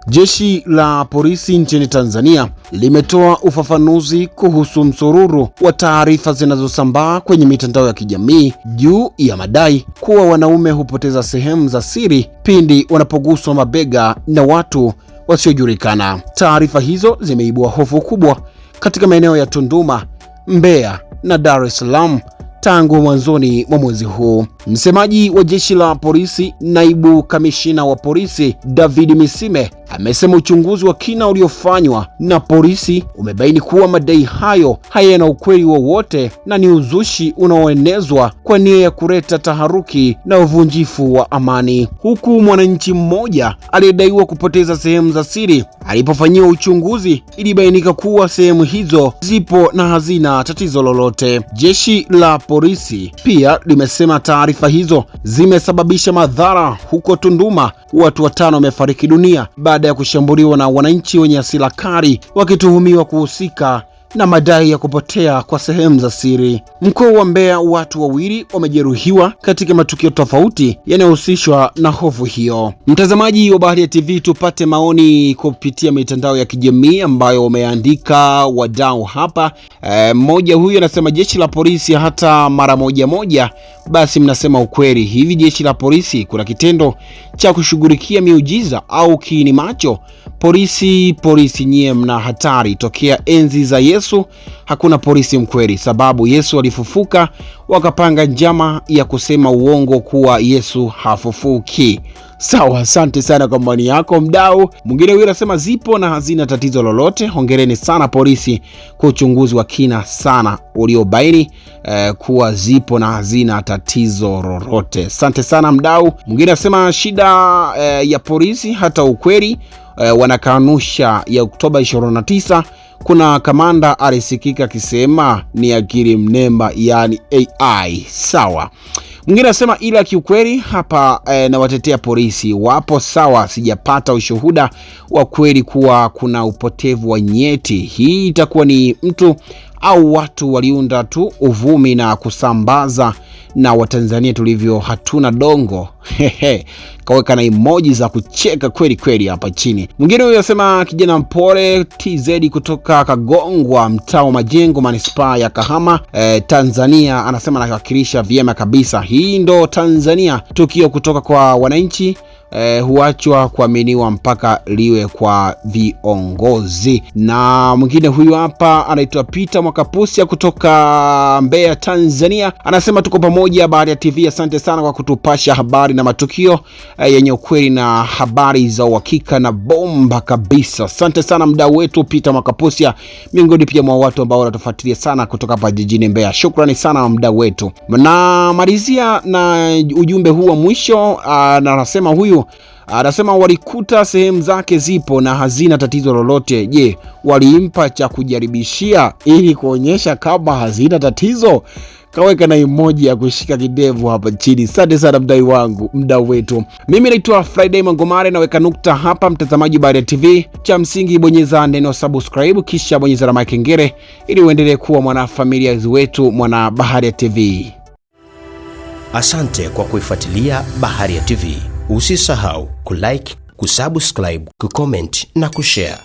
Jeshi la polisi nchini Tanzania limetoa ufafanuzi kuhusu msururu wa taarifa zinazosambaa kwenye mitandao ya kijamii juu ya madai kuwa wanaume hupoteza sehemu za siri pindi wanapoguswa mabega na watu wasiojulikana. Taarifa hizo zimeibua hofu kubwa katika maeneo ya Tunduma, Mbeya na Dar es Salaam tangu mwanzoni mwa mwezi huu. Msemaji wa jeshi la polisi, naibu kamishina wa polisi David Misime, amesema uchunguzi wa kina uliofanywa na polisi umebaini kuwa madai hayo hayana ukweli wowote na ni uzushi unaoenezwa kwa nia ya kuleta taharuki na uvunjifu wa amani. Huku mwananchi mmoja aliyedaiwa kupoteza sehemu za siri alipofanyiwa uchunguzi, ilibainika kuwa sehemu hizo zipo na hazina tatizo lolote. Jeshi la polisi pia limesema taarifa hizo zimesababisha madhara huko Tunduma. Watu 5 wamefariki dunia baada ya kushambuliwa na wananchi wenye hasira kali wakituhumiwa kuhusika na madai ya kupotea kwa sehemu za siri. Mkoa wa Mbeya, watu 2 wamejeruhiwa katika matukio tofauti yanayohusishwa na hofu hiyo. Mtazamaji wa Baharia TV, tupate maoni kupitia mitandao ya kijamii ambayo wameandika wadau hapa. Mmoja huyu anasema jeshi la polisi hata mara moja basi mnasema ukweli. Hivi jeshi la polisi kuna kitendo cha kushughulikia miujiza au kiini macho? Polisi nyie mna hatari. Tokea enzi za Yesu hakuna polisi mkweli, sababu Yesu alifufuka, wakapanga njama ya kusema uongo kuwa Yesu hafufuki. Sawa, asante sana kwa maoni yako mdau. Mwingine huyu anasema zipo na hazina tatizo lolote. Hongereni sana polisi kwa uchunguzi wa kina sana uliobaini kuwa zipo na hazina tatizo lolote. Asante sana mdau. Mwingine anasema shida ya polisi hata ukweli wanakanusha. Ya Oktoba 29 kuna kamanda alisikika akisema ni akili mnemba, yani AI. Sawa. Mwingine anasema ila kiukweli hapa na watetea polisi wapo sawa, sijapata ushuhuda wa kweli kuwa kuna upotevu wa nyeti. Hii itakuwa ni mtu au watu waliunda tu uvumi na kusambaza, na Watanzania tulivyo hatuna dongo. Kaweka na emoji za kucheka kweli hapa chini. Mwingine huyo anasema kijana mpole TZ kutoka Kagongwa, mtaa wa Majengo, manispaa ya Kahama, Tanzania, anasema anawakilisha vyema kabisa. Hii ndo Tanzania, tukio kutoka kwa wananchi huachwa kuaminiwa mpaka liwe kwa viongozi. Na mwingine huyu hapa anaitwa Peter Mwakapusia kutoka Mbeya, Tanzania, anasema tuko pamoja Baharia TV, asante sana kwa kutupasha habari na matukio yenye ukweli na habari za uhakika na bomba kabisa. Asante sana mdau wetu Peter Mwakapusia, miongoni pia mwa watu ambao wanatufuatilia sana kutoka hapa jijini Mbeya. Shukrani sana mdau wetu. Na malizia na ujumbe huu wa mwisho, na anasema huyu anasema walikuta sehemu zake zipo na hazina tatizo lolote. Je, walimpa cha kujaribishia ili kuonyesha kama hazina tatizo? Kaweka na emoji ya kushika kidevu hapa chini. Asante sana mdau wetu. Mimi naitwa Friday Mangomare, naweka nukta hapa mtazamaji Baharia TV. Cha msingi bonyeza neno subscribe kisha bonyeza alama ya kengele ili uendelee kuwa mwanafamilia wetu mwana Baharia TV. Asante kwa kuifuatilia Baharia TV. Usisahau kulike, kusubscribe, kucomment na kushare.